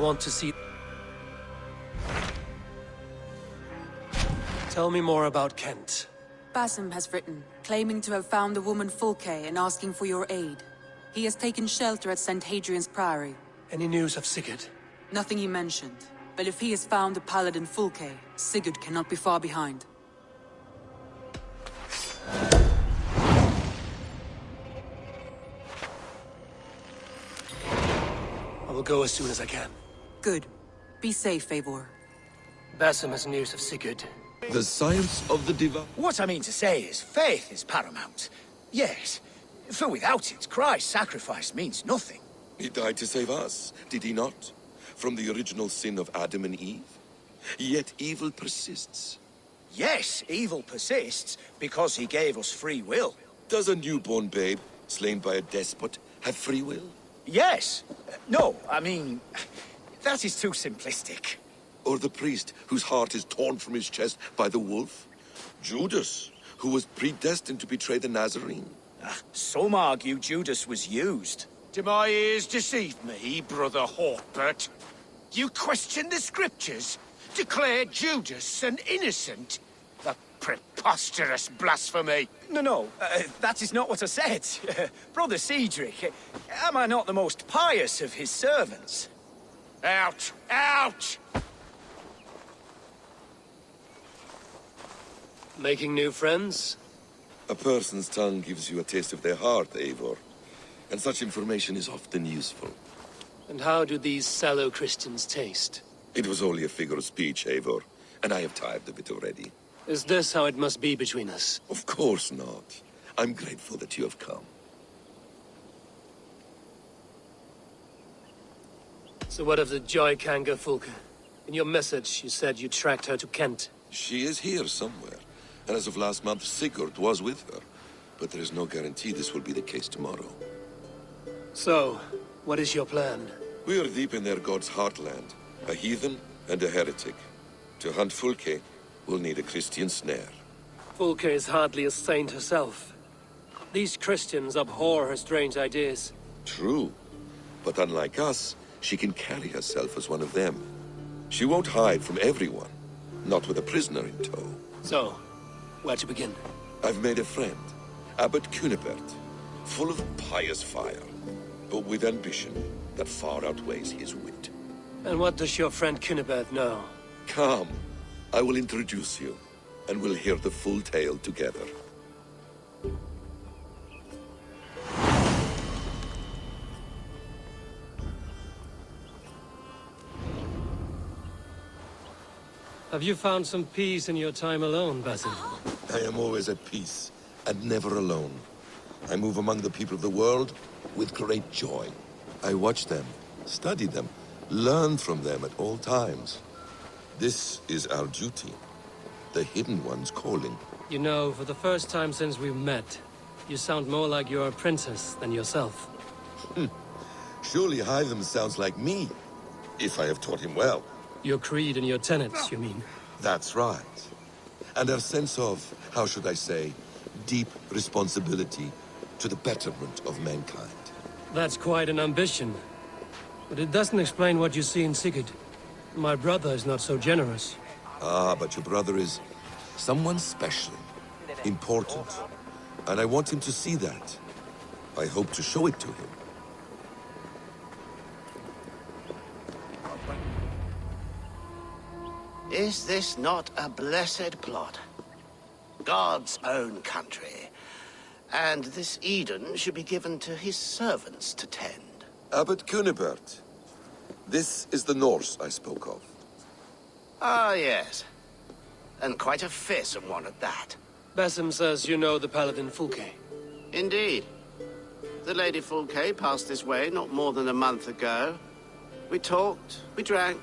want to see... Tell me more about Kent. Basim has written, claiming to have found the woman Fulke and asking for your aid. He has taken shelter at St. Hadrian's Priory. Any news of Sigurd? Nothing he mentioned. But if he has found the paladin Fulke, Sigurd cannot be far behind. I will go as soon as I can. Good. Be safe, Eivor. Basim has news of Sigurd. The science of the divine. What I mean to say is, faith is paramount. Yes, for without it, Christ's sacrifice means nothing. He died to save us, did he not? From the original sin of Adam and Eve? Yet evil persists. Yes, evil persists because he gave us free will. Does a newborn babe, slain by a despot, have free will? Yes. No, I mean, that is too simplistic. Or the priest whose heart is torn from his chest by the wolf? Judas, who was predestined to betray the Nazarene? Some argue Judas was used. Do my ears deceive me, Brother Hawkbert? You question the scriptures? Declare Judas an innocent? A preposterous blasphemy! No, that is not what I said. Brother Cedric, am I not the most pious of his servants? Out! Out! Making new friends? A person's tongue gives you a taste of their heart, Eivor. And such information is often useful. And how do these sallow Christians taste? It was only a figure of speech, Eivor, and I have tired of it already. Is this how it must be between us? Of course not. I'm grateful that you have come. So what of the Joy Kanga Fulke? In your message, you said you tracked her to Kent. She is here somewhere, and as of last month, Sigurd was with her. But there is no guarantee this will be the case tomorrow. So, what is your plan? We are deep in their god's heartland, a heathen and a heretic. To hunt Fulke, we'll need a Christian snare. Fulke is hardly a saint herself. These Christians abhor her strange ideas. True, but unlike us, she can carry herself as one of them. She won't hide from everyone, not with a prisoner in tow. So, where to begin? I've made a friend, Abbot Cunibert, full of pious fire, but with ambition that far outweighs his wit. And what does your friend Cunibert know? Come, I will introduce you, and we'll hear the full tale together. Have you found some peace in your time alone, Basim? I am always at peace, and never alone. I move among the people of the world with great joy. I watch them, study them, learn from them at all times. This is our duty, the Hidden One's calling. You know, for the first time since we met, you sound more like you're a princess than yourself. Surely Hytham sounds like me, if I have taught him well. Your creed and your tenets, you mean? That's right. And our sense of, how should I say, deep responsibility to the betterment of mankind. That's quite an ambition. But it doesn't explain what you see in Sigurd. My brother is not so generous. Ah, but your brother is someone special, important. And I want him to see that. I hope to show it to him. Is this not a blessed plot? God's own country. And this Eden should be given to his servants to tend. Abbot Cunibert. This is the Norse I spoke of. Ah, yes. And quite a fearsome one at that. Basim says you know the paladin Fulke. Indeed. The Lady Fulke passed this way not more than a month ago. We talked, we drank.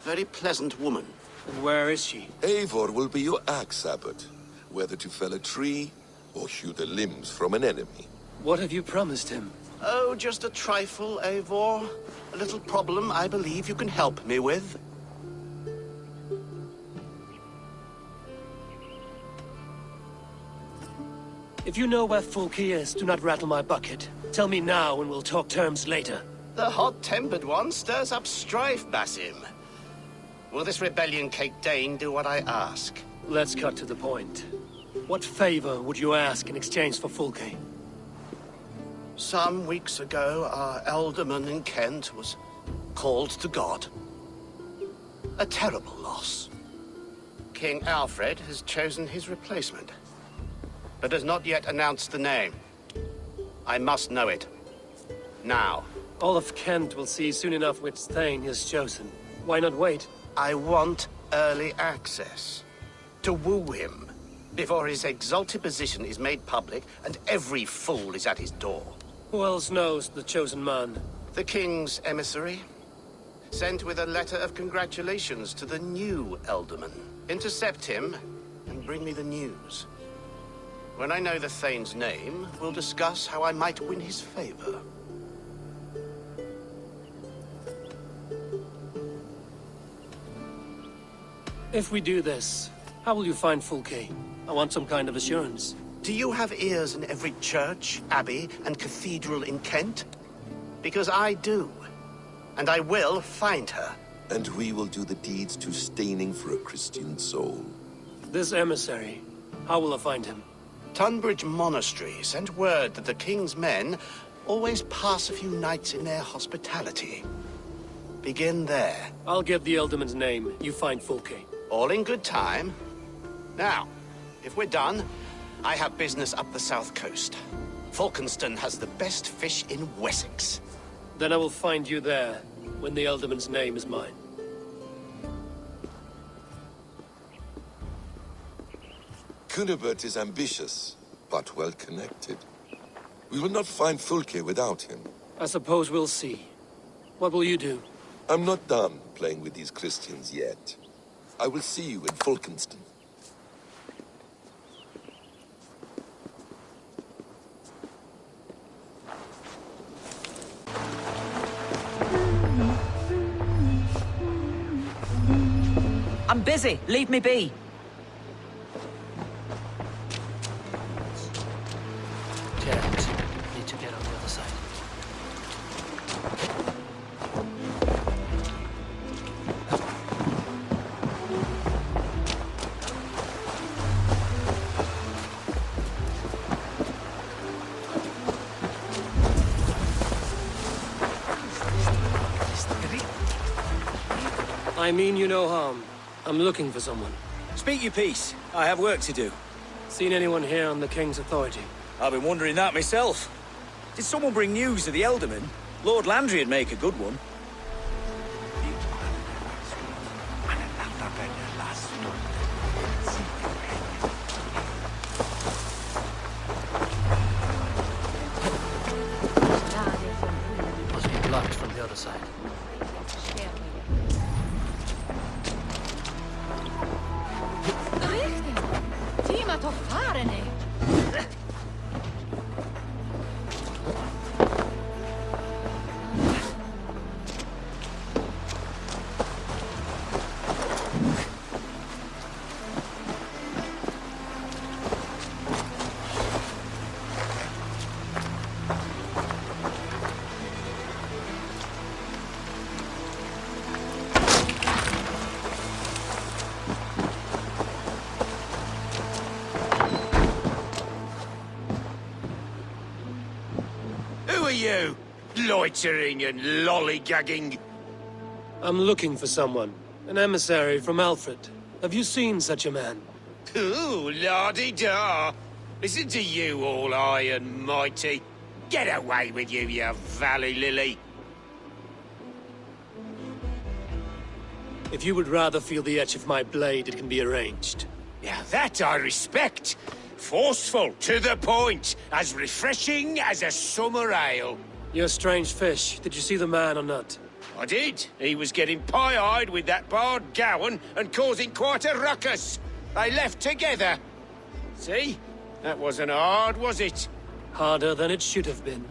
Very pleasant woman. And where is she? Eivor will be your axe, Abbot. Whether to fell a tree or hew the limbs from an enemy. What have you promised him? Oh, just a trifle, Eivor. A little problem I believe you can help me with. If you know where Fulke is, do not rattle my bucket. Tell me now and we'll talk terms later. The hot-tempered one stirs up strife, Basim. Will this rebellion-caked Dane do what I ask? Let's cut to the point. What favor would you ask in exchange for Fulke? Some weeks ago, our alderman in Kent was called to God. A terrible loss. King Alfred has chosen his replacement, but has not yet announced the name. I must know it. Now. All of Kent will see soon enough which Thane is chosen. Why not wait? I want early access. To woo him, before his exalted position is made public and every fool is at his door. Who else knows the chosen man? The king's emissary, sent with a letter of congratulations to the new Elderman. Intercept him, and bring me the news. When I know the Thane's name, we'll discuss how I might win his favor. If we do this, how will you find Fulke? I want some kind of assurance. Do you have ears in every church, abbey, and cathedral in Kent? Because I do. And I will find her. And we will do the deeds too staining for a Christian soul. This emissary, how will I find him? Tunbridge Monastery sent word that the king's men always pass a few nights in their hospitality. Begin there. I'll get the Elderman's name. You find Fulke. All in good time. Now, if we're done, I have business up the south coast. Falkenston has the best fish in Wessex. Then I will find you there, when the Elderman's name is mine. Cunibert is ambitious, but well-connected. We will not find Fulke without him. I suppose we'll see. What will you do? I'm not done playing with these Christians yet. I will see you in Falkenston. I'm busy. Leave me be. Can't. Need to get on the other side. I mean you no harm. I'm looking for someone. Speak your piece. I have work to do. Seen anyone here on the King's authority? I've been wondering that myself. Did someone bring news of the Elderman? Lord Landry'd make a good one. Must be blocked from the other side. Who are you? Loitering and lollygagging? I'm looking for someone. An emissary from Alfred. Have you seen such a man? Ooh, la-di-da. Listen to you, all high and mighty. Get away with you, you valley lily. If you would rather feel the edge of my blade, it can be arranged. Yeah, that I respect. Forceful, to the point, as refreshing as a summer ale. You're a strange fish. Did you see the man or not? I did. He was getting pie-eyed with that Bard Gowan and causing quite a ruckus. They left together. See? That wasn't hard, was it? Harder than it should have been.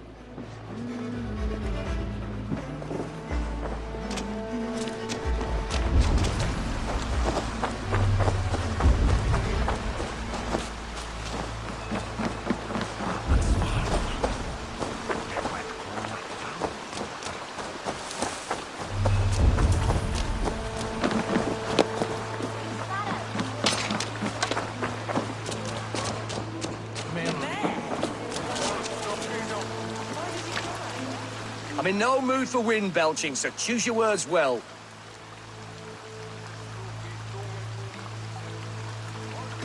I'm in no mood for wind belching, so choose your words well.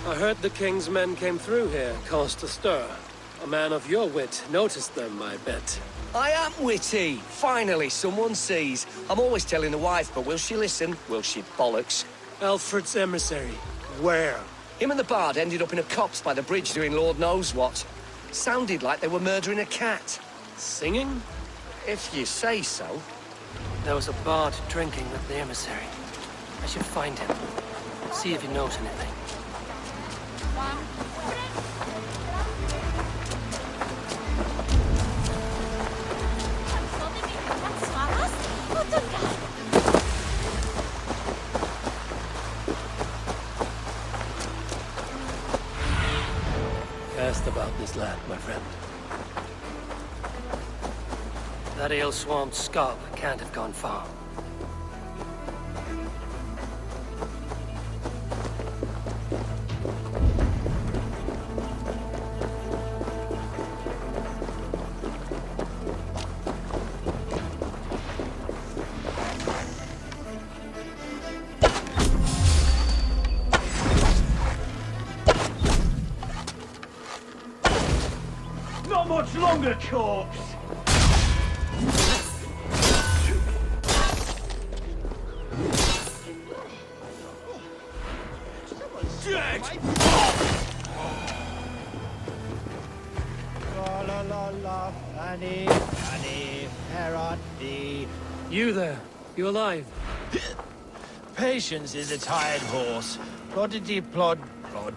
I heard the king's men came through here, caused a stir. A man of your wit noticed them, I bet. I am witty. Finally, someone sees. I'm always telling the wife, but will she listen? Will she bollocks? Alfred's emissary. Where? Him and the bard ended up in a copse by the bridge doing Lord knows what. Sounded like they were murdering a cat. Singing? If you say so. There was a bard drinking with the emissary. I should find him. See if he knows anything. Cast about this land, my friend. That ale-swamped scab can't have gone far. Not much longer, corpse! You there. You alive? Patience is a tired horse. Ploddity plod plod.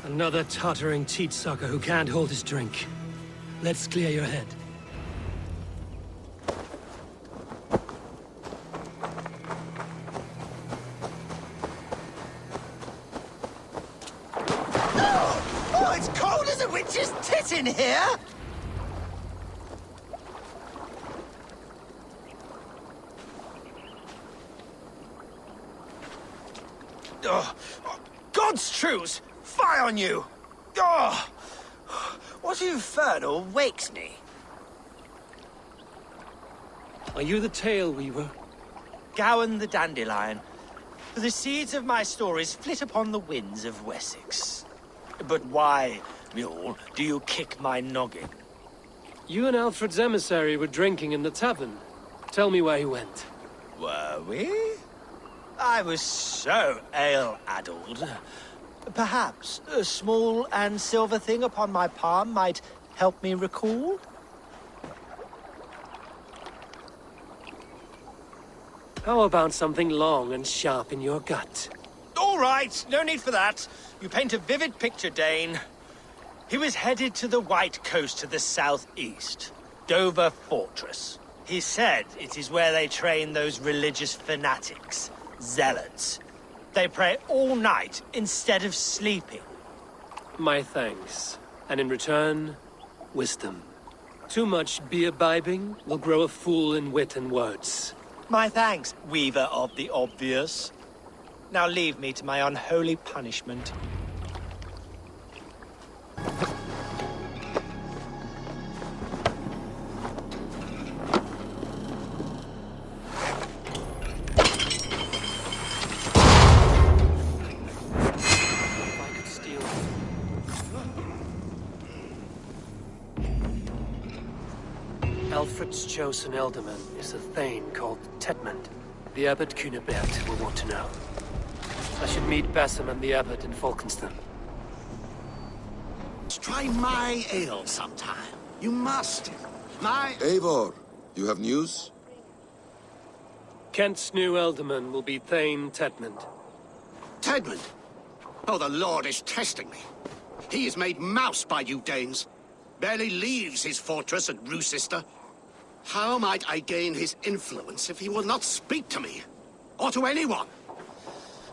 Another tottering teat sucker who can't hold his drink. Let's clear your head. Oh, it's cold as a witch's tit in here! Oh, God's truce! Fie on you! Oh, what infernal wakes me? Are you the tale weaver? Gowan the dandelion. The seeds of my stories flit upon the winds of Wessex. But why, mule, do you kick my noggin? You and Alfred's emissary were drinking in the tavern. Tell me where he went. Were we? I was so ale-addled. Perhaps a small and silver thing upon my palm might help me recall? How about something long and sharp in your gut? All right, no need for that. You paint a vivid picture, Dane. He was headed to the White Coast to the southeast, Dover Fortress. He said it is where they train those religious fanatics, zealots. They pray all night instead of sleeping. My thanks. And in return, wisdom. Too much beer-bibbing will grow a fool in wit and words. My thanks, weaver of the obvious. Now leave me to my unholy punishment. If I could steal. Alfred's chosen ealdorman is a thane called Tedmund. The Abbot Cunibert will want to know. I should meet Basim and the Abbot in Falkenston. Try my ale sometime. You must. My... Eivor, you have news? Kent's new ealdorman will be Thane Tedmund. Tedmund! Oh, the Lord is testing me. He is made mouse by you Danes. Barely leaves his fortress at Roosister. How might I gain his influence if he will not speak to me? Or to anyone?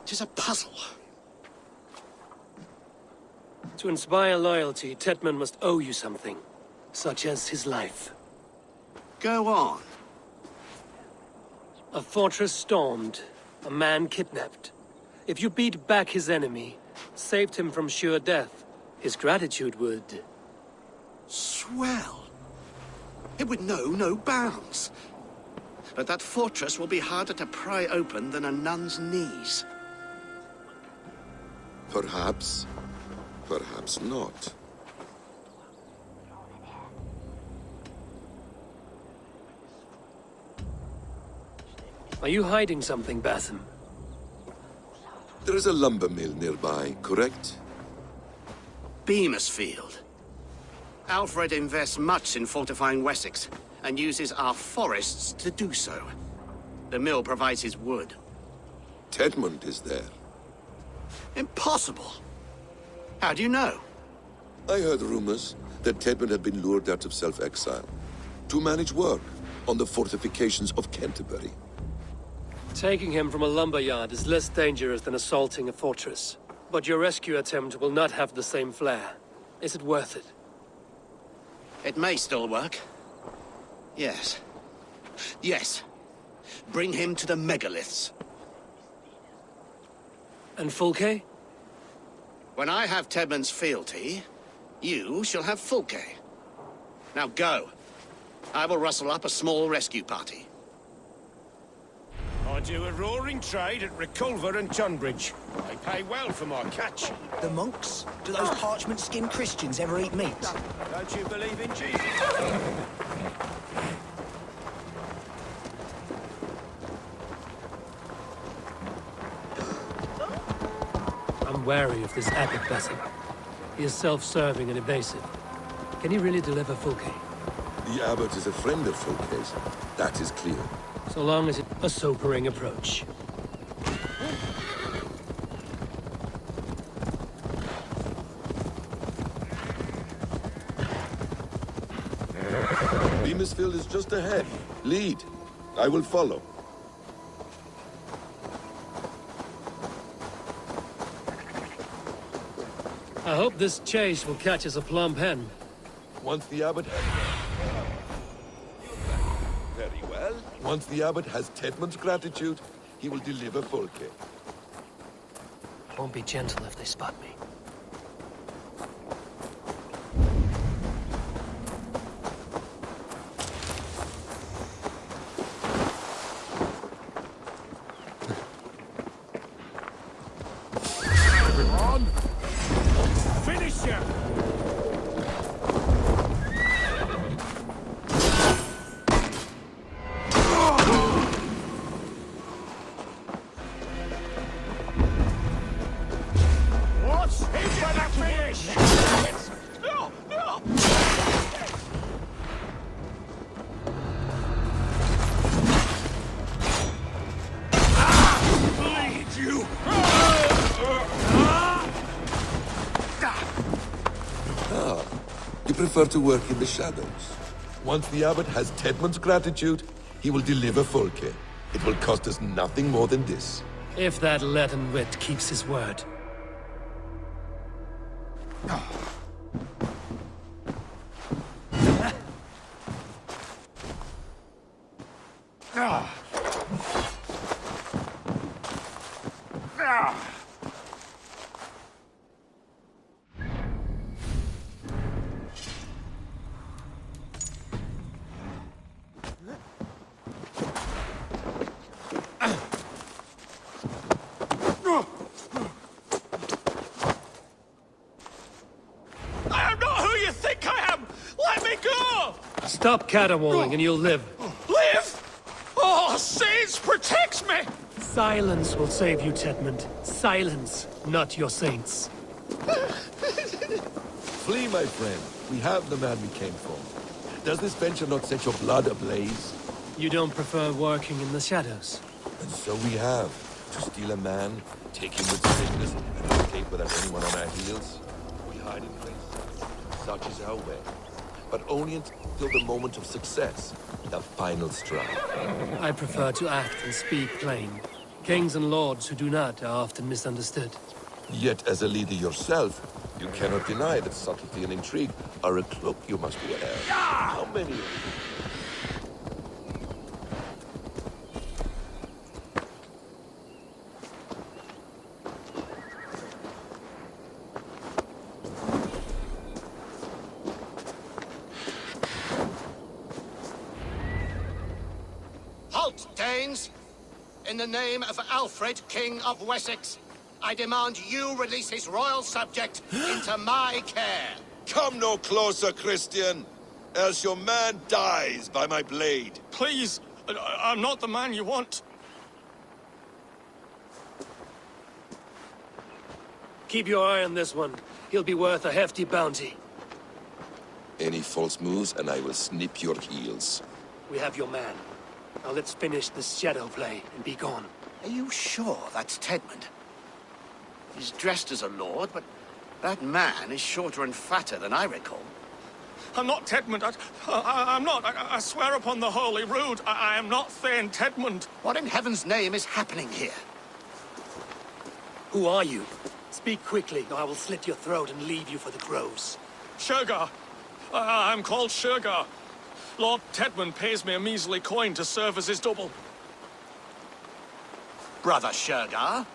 'Tis a puzzle. To inspire loyalty, Tedmund must owe you something. Such as his life. Go on. A fortress stormed, a man kidnapped. If you beat back his enemy, saved him from sure death, his gratitude would... Swell. It would know no bounds. But that fortress will be harder to pry open than a nun's knees. Perhaps. Perhaps not. Are you hiding something, Basim? There is a lumber mill nearby, correct? Beamisfield. Alfred invests much in fortifying Wessex, and uses our forests to do so. The mill provides his wood. Tedmund is there. Impossible! How do you know? I heard rumors that Tedmund had been lured out of self-exile to manage work on the fortifications of Canterbury. Taking him from a lumberyard is less dangerous than assaulting a fortress. But your rescue attempt will not have the same flair. Is it worth it? It may still work. Yes. Yes. Bring him to the megaliths. And Fulke? When I have Tedmund's fealty, you shall have Fulke. Now go. I will rustle up a small rescue party. I do a roaring trade at Reculver and Tunbridge. They pay well for my catch. The monks? Do those parchment-skinned Christians ever eat meat? Don't you believe in Jesus? I'm wary of this abbot Basim. He is self-serving and evasive. Can he really deliver Fulke? The abbot is a friend of Fulke's. That is clear. So long as it's a sobering approach. Beamisfield is just ahead. Lead. I will follow. I hope this chase will catch us a plump hen. Once the abbot Very well. Once the abbot has Tedmund's gratitude, he will deliver Fulke. Won't be gentle if they spot me. Finish him! What's he's gonna finish? No, no! Bleed you! You prefer to work in the shadows. Once the abbot has Tedmund's gratitude, he will deliver Fulke. It will cost us nothing more than this. If that leaden wit keeps his word. I am not who you think I am! Let me go! Stop caterwauling and you'll live. Live! Oh, saints protects me! Silence will save you, Tedmund. Silence, not your saints. Flee, my friend. We have the man we came for. Does this venture not set your blood ablaze? You don't prefer working in the shadows? And so we have. To steal a man, take him with sickness, and escape without anyone on our heels. We hide in places. Such is our way. But only until the moment of success. The final strike. I prefer to act and speak plain. Kings and lords who do not are often misunderstood. Yet, as a leader yourself, you cannot deny that subtlety and intrigue are a cloak you must wear. How many of you? Halt, Danes! In the name of Alfred, King of Wessex, I demand you release his royal subject into my care. Come no closer, Christian, else your man dies by my blade. Please, I'm not the man you want. Keep your eye on this one. He'll be worth a hefty bounty. Any false moves, and I will snip your heels. We have your man. Now let's finish this shadow play and be gone. Are you sure that's Tedmund? He's dressed as a lord, but that man is shorter and fatter than I recall. I'm not Tedmund. I'm not. I swear upon the Holy Rood, I am not Thane Tedmund. What in heaven's name is happening here? Who are you? Speak quickly, or I will slit your throat and leave you for the crows. Shergar. I'm called Shergar. Lord Tedmund pays me a measly coin to serve as his double. Brother Shergar,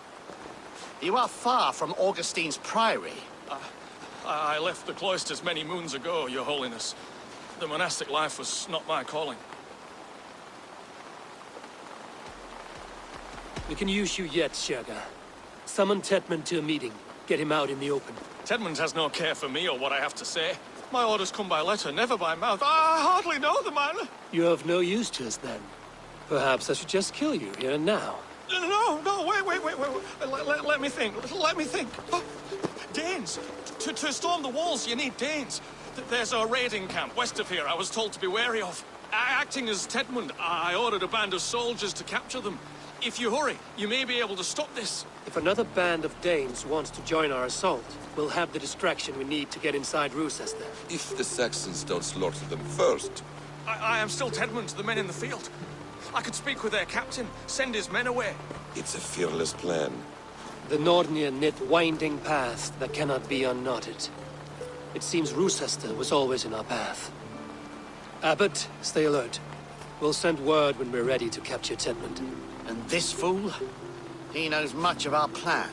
you are far from Augustine's priory. I left the cloisters many moons ago, Your Holiness. The monastic life was not my calling. We can use you yet, Shergar. Summon Tedmund to a meeting. Get him out in the open. Tedmund has no care for me or what I have to say. My orders come by letter, never by mouth. I hardly know the man. You're of no use to us, then. Perhaps I should just kill you here and now. No, wait. Let me think. Oh, Danes. To storm the walls, you need Danes. There's a raiding camp west of here I was told to be wary of. Acting as Tedmund, I ordered a band of soldiers to capture them. If you hurry, you may be able to stop this. If another band of Danes wants to join our assault, we'll have the distraction we need to get inside Rochester. If the Saxons don't slaughter them first. I am still Tedmund to the men in the field. I could speak with their captain, send his men away. It's a fearless plan. The Nordnir knit winding paths that cannot be unknotted. It seems Rochester was always in our path. Abbot, stay alert. We'll send word when we're ready to capture Tedmund. And this fool? He knows much of our plan.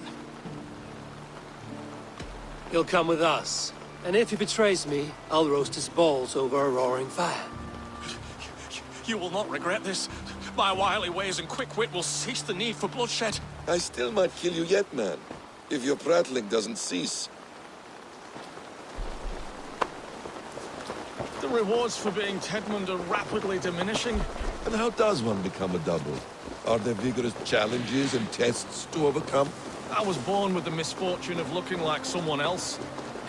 He'll come with us. And if he betrays me, I'll roast his balls over a roaring fire. You will not regret this. My wily ways and quick wit will cease the need for bloodshed. I still might kill you yet, man. If your prattling doesn't cease. The rewards for being Tedmund are rapidly diminishing. And how does one become a double? Are there vigorous challenges and tests to overcome? I was born with the misfortune of looking like someone else.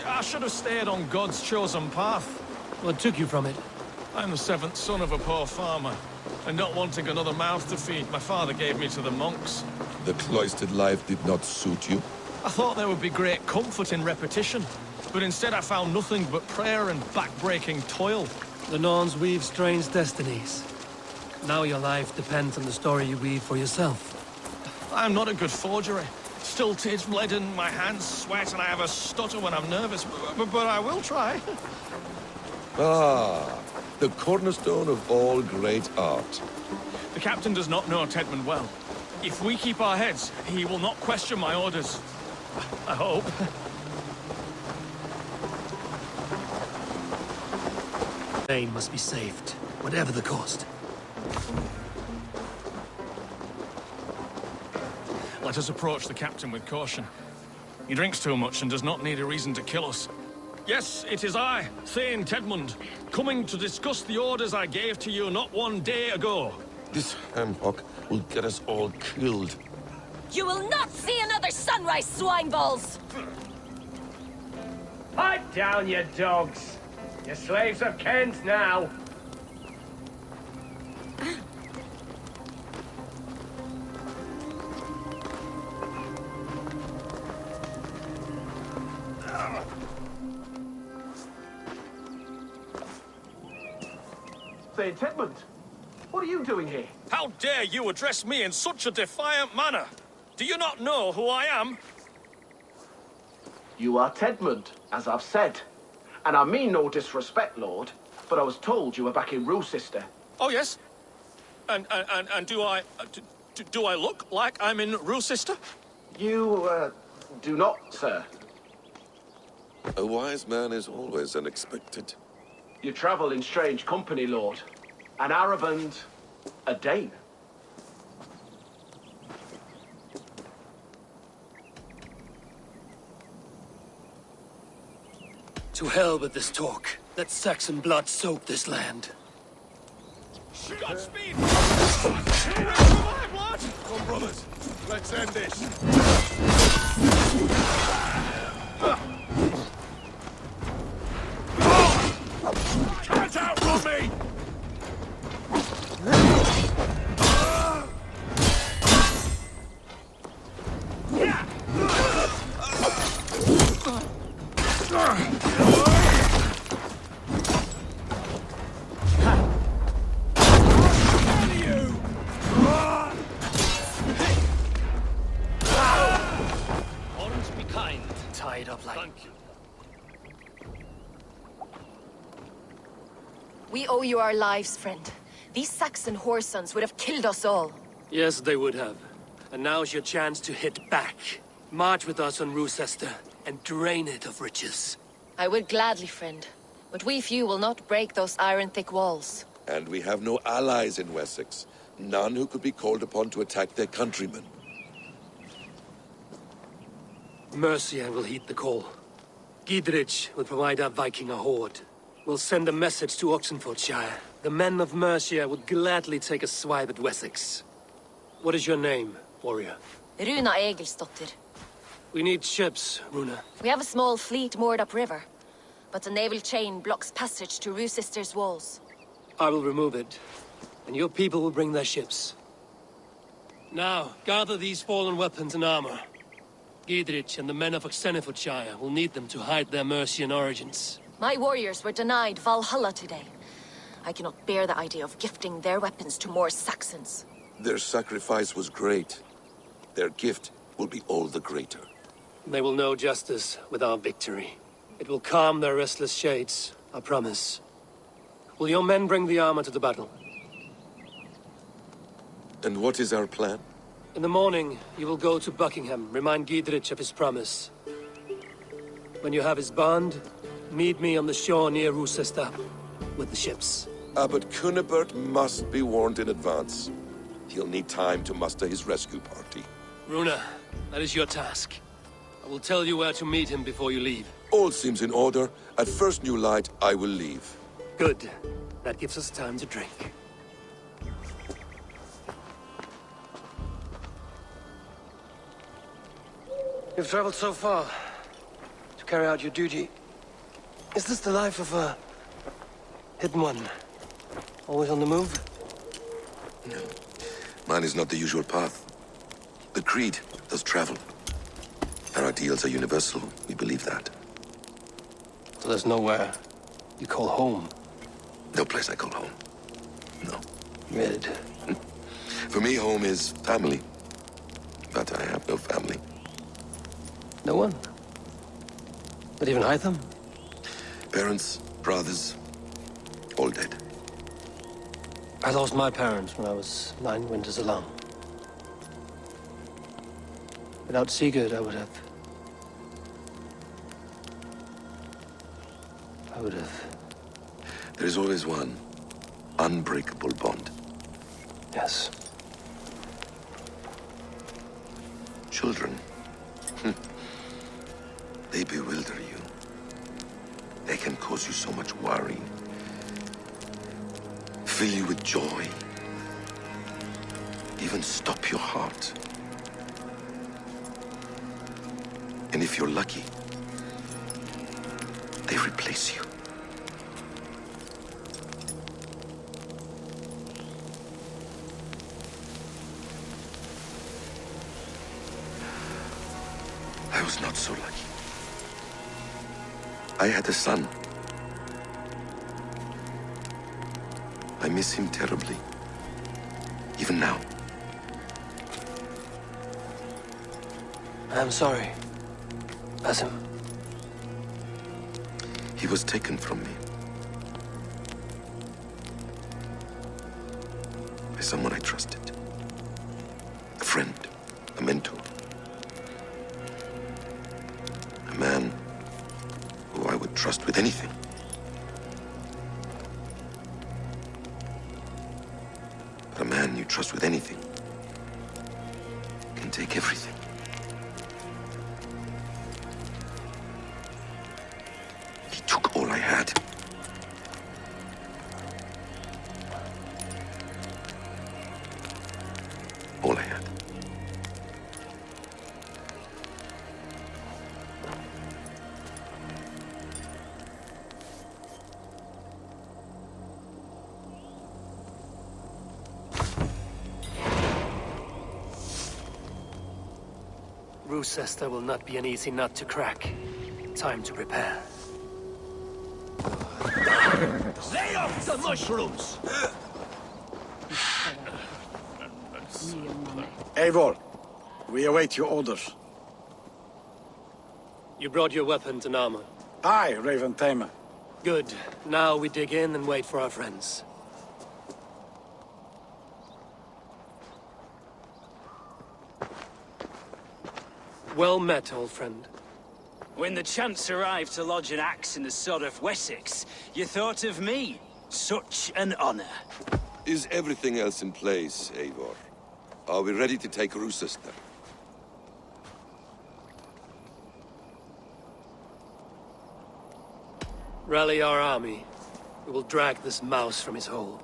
I should have stayed on God's chosen path. What took you from it? I'm the seventh son of a poor farmer. And not wanting another mouth to feed, my father gave me to the monks. The cloistered life did not suit you? I thought there would be great comfort in repetition. But instead I found nothing but prayer and back-breaking toil. The Norns weave strange destinies. Now your life depends on the story you weave for yourself. I'm not a good forgery. Stilted, leaden, my hands sweat, and I have a stutter when I'm nervous. But I will try. Ah, the cornerstone of all great art. The captain does not know Tedmund well. If we keep our heads, he will not question my orders. I hope. Thane must be saved, whatever the cost. Let us approach the captain with caution. He drinks too much and does not need a reason to kill us. Yes, it is I, Thane Tedmund, coming to discuss the orders I gave to you not one day ago. This ham-hock will get us all killed. You will not see another sunrise, swineballs! Pipe down, you dogs! Your slaves are Kent now! Say, Tedmund, what are you doing here? How dare you address me in such a defiant manner? Do you not know who I am? You are Tedmund, as I've said. And I mean no disrespect, Lord, but I was told you were back in Rochester. Oh, yes? And do I... do I look like I'm in Rochester? You, do not, sir. A wise man is always unexpected. You travel in strange company, Lord. An Arab and a Dane. To hell with this talk. Let Saxon blood soak this land. Godspeed! My blood! Come, brothers. Let's end this. Can't outrun me! Orange be kind. Tied up like... Thank you. We owe you our lives, friend. These Saxon whoresons would have killed us all. Yes, they would have. And now's your chance to hit back. March with us on Rochester and drain it of riches. I would gladly, friend. But we few will not break those iron-thick walls. And we have no allies in Wessex. None who could be called upon to attack their countrymen. Mercia will heed the call. Gidrich will provide our Viking a horde. We'll send a message to Oxenfordshire. The men of Mercia would gladly take a swipe at Wessex. What is your name, warrior? Runa Egilsdottir. We need ships, Runa. We have a small fleet moored upriver, but the naval chain blocks passage to Rochester's walls. I will remove it, and your people will bring their ships. Now, gather these fallen weapons and armor. Gidrich and the men of Oxenfordshire will need them to hide their Mercian origins. My warriors were denied Valhalla today. I cannot bear the idea of gifting their weapons to more Saxons. Their sacrifice was great. Their gift will be all the greater. They will know justice with our victory. It will calm their restless shades, I promise. Will your men bring the armor to the battle? And what is our plan? In the morning, you will go to Buckingham, remind Gidrich of his promise. When you have his bond, meet me on the shore near Rochester with the ships. Abbot Cunibert must be warned in advance. He'll need time to muster his rescue party. Runa, that is your task. I will tell you where to meet him before you leave. All seems in order. At first new light, I will leave. Good. That gives us time to drink. You've traveled so far to carry out your duty. Is this the life of a hidden one? Always on the move? No. Mine is not the usual path. The Creed does travel. Our ideals are universal. We believe that. So there's nowhere you call home? No place I call home. No. Rid. For me, home is family. But I have no family. No one? Not even Hytham? Parents, brothers, all dead. I lost my parents when I was 9 winters alone. Without Sigurd, I would have... There is always one unbreakable bond. Yes. Children. They bewilder you. They can cause you so much worry. Fill you with joy. Even stop your heart. And if you're lucky, they replace you. I was not so lucky. I had a son. I miss him terribly. Even now. I'm sorry. Basim. He was taken from me. By someone I trusted. A friend. A mentor. A man who I would trust with anything. But a man you trust with anything can take everything. He took had. All I had. Roosester will not be an easy nut to crack. Time to prepare. Lay off the mushrooms! Eivor, we await your orders. You brought your weapons and armor. Aye, Raven Tamer. Good. Now we dig in and wait for our friends. Well met, old friend. When the chance arrived to lodge an axe in the sod of Wessex, you thought of me. Such an honor. Is everything else in place, Eivor? Are we ready to take Roosester? Rally our army. We will drag this mouse from his hole.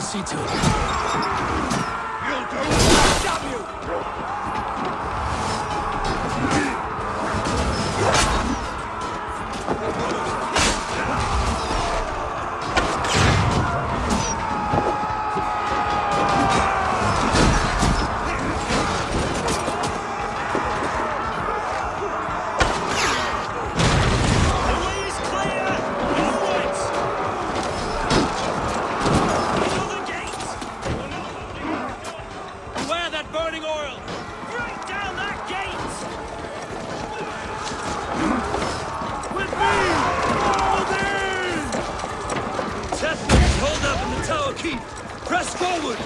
see to it. You'll do. Damn you! keep! Press forward!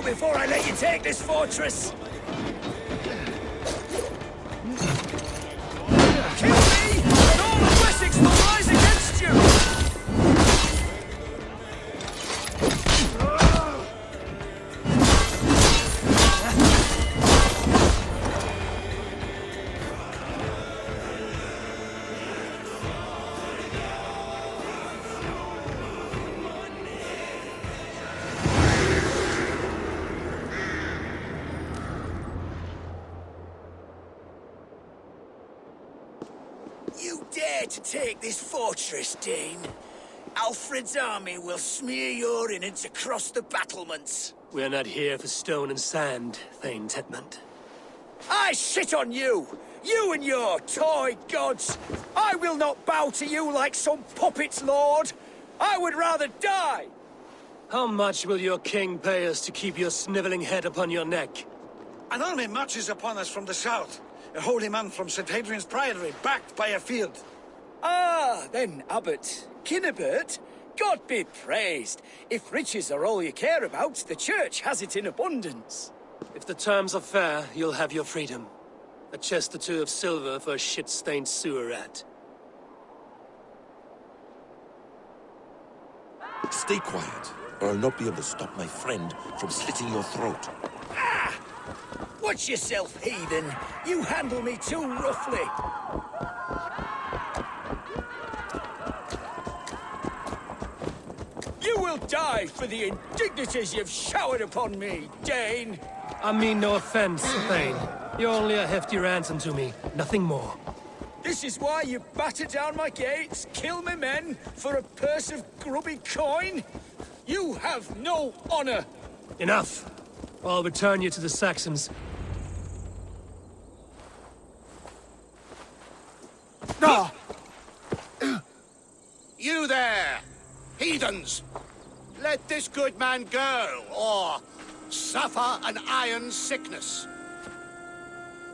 Before I let you take this fortress! Kill me, and all of Wessex will rise against you! You dare to take this fortress, Dane? Alfred's army will smear your innards across the battlements. We're not here for stone and sand, Thane Tetmund. I shit on you! You and your toy gods! I will not bow to you like some puppet's lord! I would rather die! How much will your king pay us to keep your sniveling head upon your neck? An army marches upon us from the south. A holy man from St. Hadrian's Priory, backed by a field. Ah, then, Abbot. Kinnebert, God be praised. If riches are all you care about, the church has it in abundance. If the terms are fair, you'll have your freedom. A chest or two of silver for a shit-stained sewer rat. Stay quiet, or I'll not be able to stop my friend from slitting your throat. Ah! Watch yourself, heathen. You handle me too roughly. You will die for the indignities you've showered upon me, Dane! I mean no offense, Thane. You're only a hefty ransom to me, nothing more. This is why you batter down my gates, kill my men, for a purse of grubby coin? You have no honor! Enough! I'll return you to the Saxons. Ah! You there, heathens! Let this good man go, or suffer an iron sickness.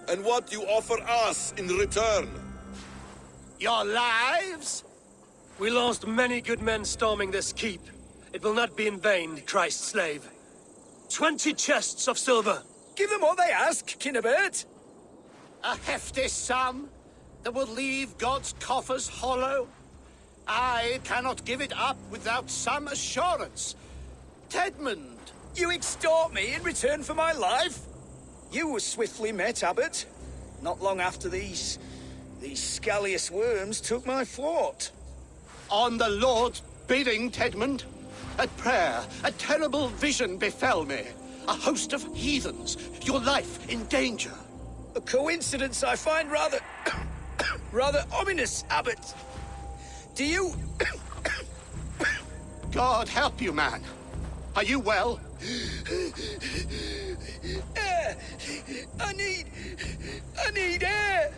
And what do you offer us in return? Your lives? We lost many good men storming this keep. It will not be in vain, Christ's slave. 20 chests of silver. Give them what they ask, Kinnebert. A hefty sum that will leave God's coffers hollow. I cannot give it up without some assurance. Tedmund! You extort me in return for my life? You were swiftly met, Abbot. Not long after these scallious worms took my fort. On the Lord's bidding, Tedmund. At prayer, a terrible vision befell me. A host of heathens, your life in danger. A coincidence I find rather... rather ominous, Abbot. Do you... God help you, man. Are you well? Air! I need air!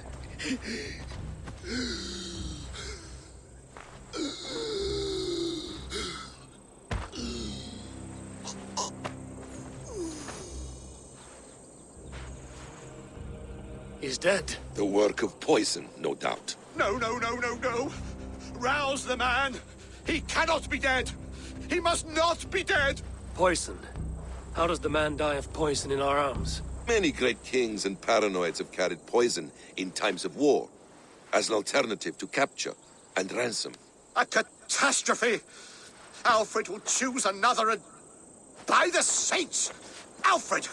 He's dead. The work of poison, no doubt. No. Rouse the man. He cannot be dead. He must not be dead. Poison? How does the man die of poison in our arms? Many great kings and paranoids have carried poison in times of war, as an alternative to capture and ransom. A catastrophe! Alfred will choose another and... By the saints! Alfred!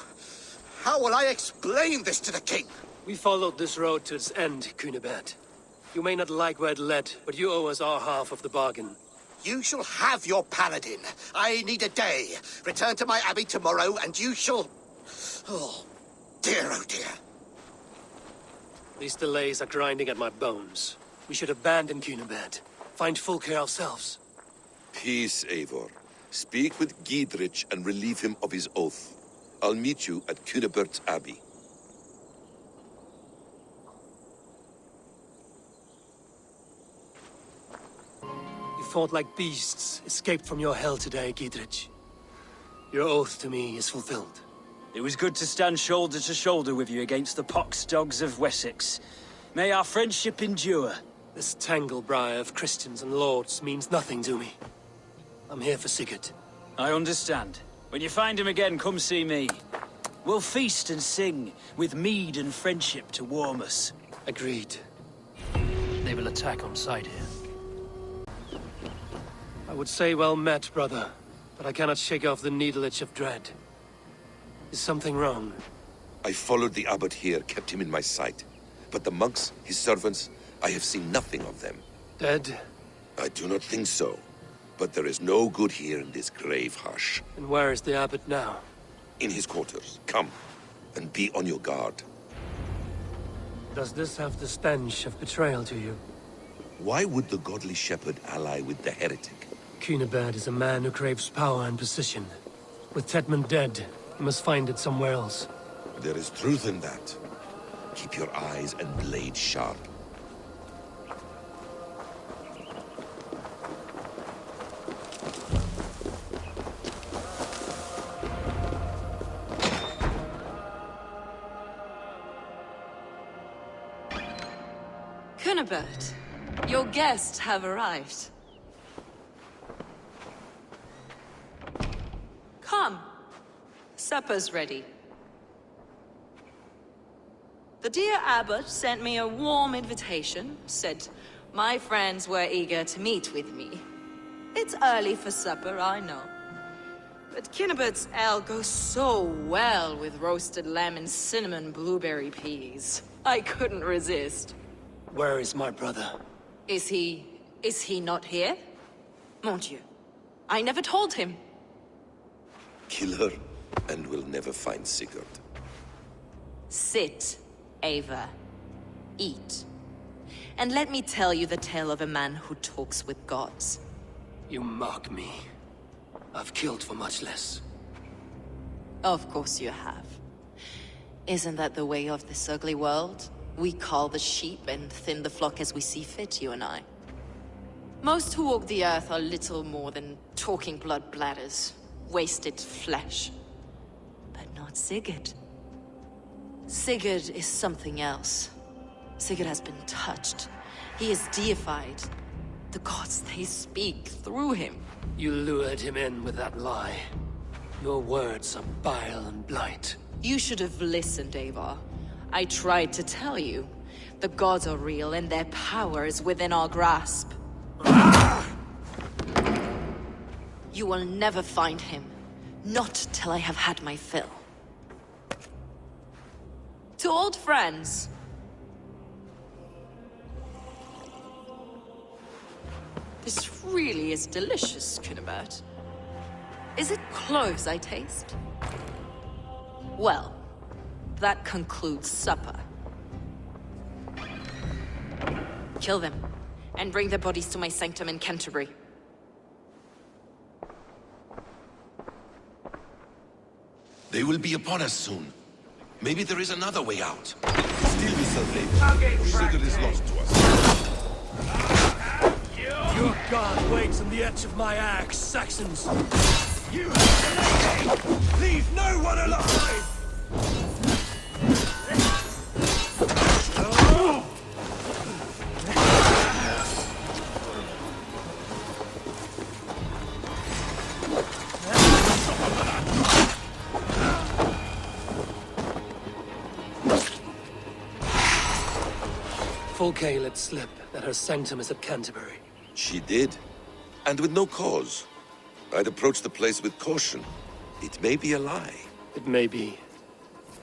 How will I explain this to the king? We followed this road to its end, Cunibert. You may not like where it led, but you owe us our half of the bargain. You shall have your paladin. I need a day. Return to my abbey tomorrow, and you shall... Oh dear. These delays are grinding at my bones. We should abandon Cunibert. Find Fulke ourselves. Peace, Eivor. Speak with Giedrich and relieve him of his oath. I'll meet you at Cunibert's Abbey. You fought like beasts, escaped from your hell today, Giedrich. Your oath to me is fulfilled. It was good to stand shoulder to shoulder with you against the pox dogs of Wessex. May our friendship endure. This tanglebriar of Christians and lords means nothing to me. I'm here for Sigurd. I understand. When you find him again, come see me. We'll feast and sing, with mead and friendship to warm us. Agreed. They will attack on sight here. I would say well met, brother, but I cannot shake off the needle itch of dread. Is something wrong? I followed the abbot here, kept him in my sight. But the monks, his servants, I have seen nothing of them. Dead? I do not think so. But there is no good here in this grave hush. And where is the abbot now? In his quarters. Come, and be on your guard. Does this have the stench of betrayal to you? Why would the godly shepherd ally with the heretic? Cunibert is a man who craves power and position. With Tedmund dead, he must find it somewhere else. There is truth in that. Keep your eyes and blade sharp. Cunibert, your guests have arrived. Come. Supper's ready. The dear abbot sent me a warm invitation, said my friends were eager to meet with me. It's early for supper, I know. But Kinnibert's ale goes so well with roasted lamb and cinnamon blueberry peas. I couldn't resist. Where is my brother? Is he not here? Mon Dieu. I never told him. Kill her, and we'll never find Sigurd. Sit, Ava. Eat. And let me tell you the tale of a man who talks with gods. You mock me. I've killed for much less. Of course you have. Isn't that the way of this ugly world? We cull the sheep and thin the flock as we see fit, you and I. Most who walk the earth are little more than talking blood bladders, wasted flesh. But not Sigurd. Sigurd is something else. Sigurd has been touched. He is deified. The gods, they speak through him. You lured him in with that lie. Your words are bile and blight. You should have listened, Ava. I tried to tell you. The gods are real and their power is within our grasp. You will never find him. Not till I have had my fill. To old friends. This really is delicious, Kinnebert. Is it cloves I taste? Well, that concludes supper. Kill them, and bring their bodies to my sanctum in Canterbury. They will be upon us soon. Maybe there is another way out. Still be salvaged. Sigurd is lost to us. Your god waits on the edge of my axe, Saxons. You have the lady! Leave no one alive! Fulke let slip that her sanctum is at Canterbury. She did, and with no cause. I'd approach the place with caution. It may be a lie. It may be,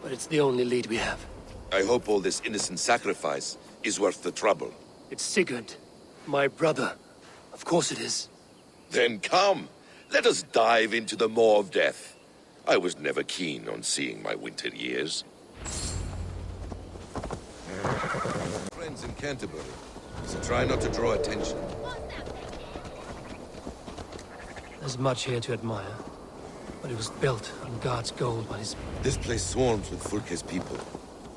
but it's the only lead we have. I hope all this innocent sacrifice is worth the trouble. It's Sigurd, my brother. Of course it is. Then come, let us dive into the maw of death. I was never keen on seeing my winter years. Friends in Canterbury, so try not to draw attention. There's much here to admire, but it was built on God's gold by his... This place swarms with Fulke's people.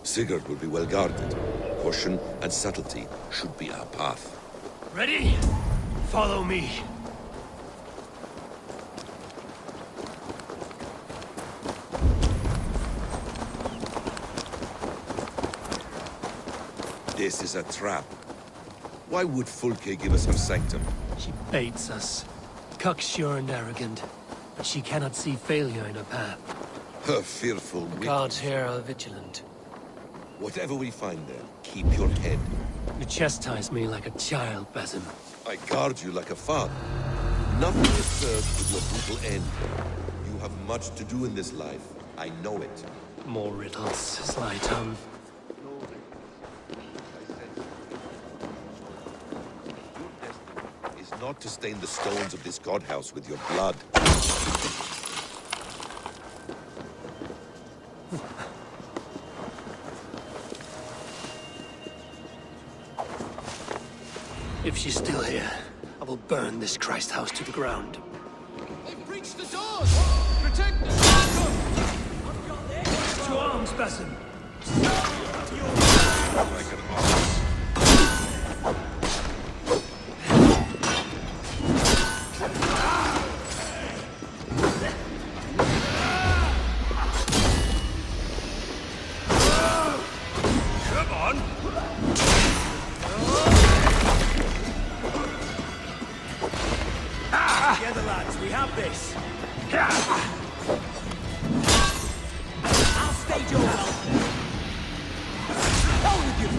Sigurd will be well guarded. Caution and subtlety should be our path. Ready? Follow me. This is a trap. Why would Fulke give us her sanctum? She baits us. Cocksure and arrogant, but she cannot see failure in her path. Her fearful The wit. gods here are vigilant. Whatever we find there, keep your head. You chastise me like a child, Basim. I guard you like a father. Nothing is served with your brutal end. You have much to do in this life. I know it. More riddles, sly tongue. Is not to stain the stones of this godhouse with your blood. If she's still here, I will burn this Christ house to the ground. They've breached the doors! Protect them! To arms, Basim! Like an ox. Come on! Together, lads, we have this. I'll stage your welcome. Hold with you.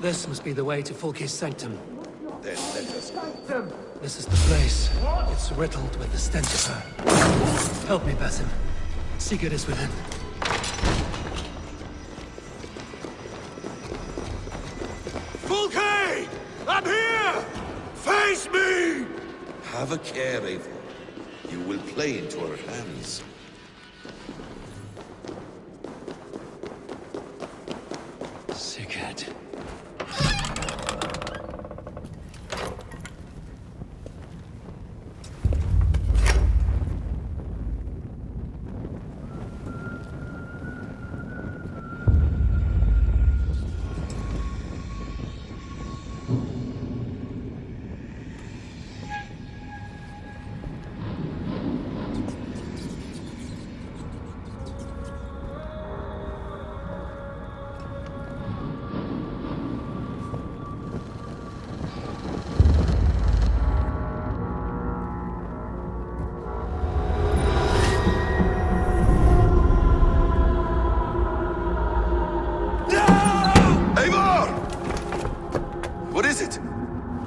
This must be the way to Fulke's sanctum. Then let us go. This is the place. It's riddled with the stench of her. Help me, Basim. Sigurd is within. Fulke! I'm here! Face me! Have a care, Eivor. You will play into our hands. Sigurd.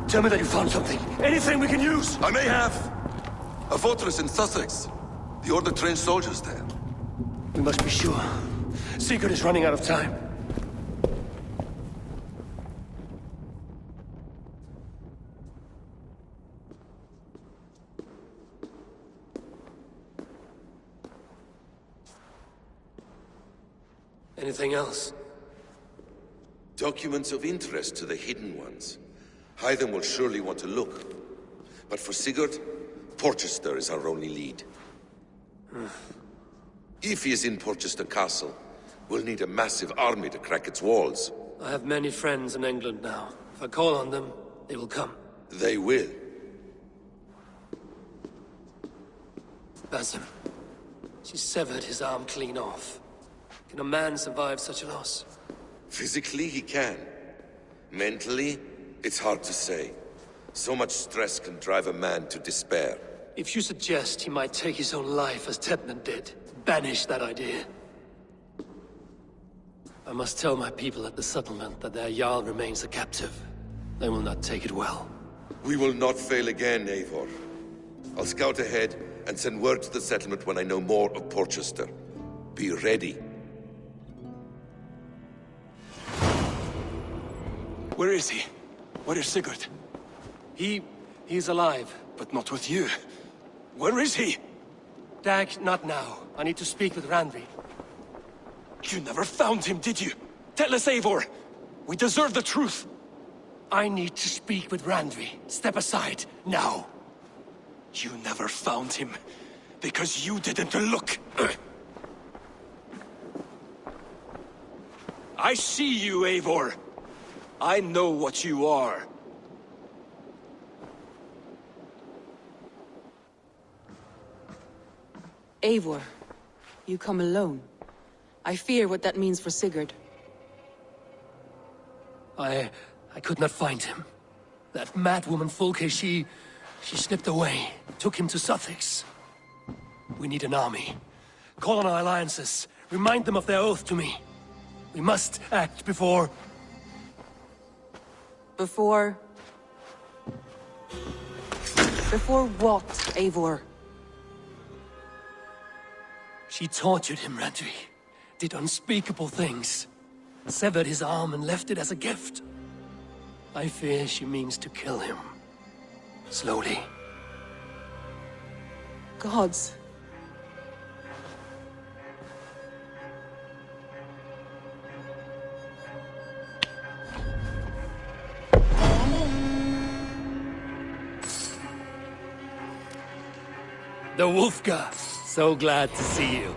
Tell me that you found something. Anything we can use. I may have. A fortress in Sussex. The Order trained soldiers there. We must be sure. Sigurd is running out of time. Anything else? Documents of interest to the Hidden Ones. Hythen will surely want to look. But for Sigurd, Porchester is our only lead. If he is in Porchester Castle, we'll need a massive army to crack its walls. I have many friends in England now. If I call on them, they will come. They will. Basim. She severed his arm clean off. Can a man survive such a loss? Physically, he can. Mentally, it's hard to say. So much stress can drive a man to despair. If you suggest he might take his own life as Tebnan did, banish that idea. I must tell my people at the settlement that their Jarl remains a captive. They will not take it well. We will not fail again, Eivor. I'll scout ahead and send word to the settlement when I know more of Porchester. Be ready. Where is he? Where is Sigurd? He's alive. But not with you. Where is he? Dag, not now. I need to speak with Randvi. You never found him, did you? Tell us, Eivor. We deserve the truth. I need to speak with Randvi. Step aside, now. You never found him, because you didn't look. I see you, Eivor. I know what you are. Eivor, you come alone. I fear what that means for Sigurd. I could not find him. That madwoman Fulke, she slipped away, took him to Sussex. We need an army. Call on our alliances. Remind them of their oath to me. We must act before... Before what, Eivor? She tortured him, Randvi. Did unspeakable things. Severed his arm and left it as a gift. I fear she means to kill him. Slowly. Gods. The Wolfgar! So glad to see you.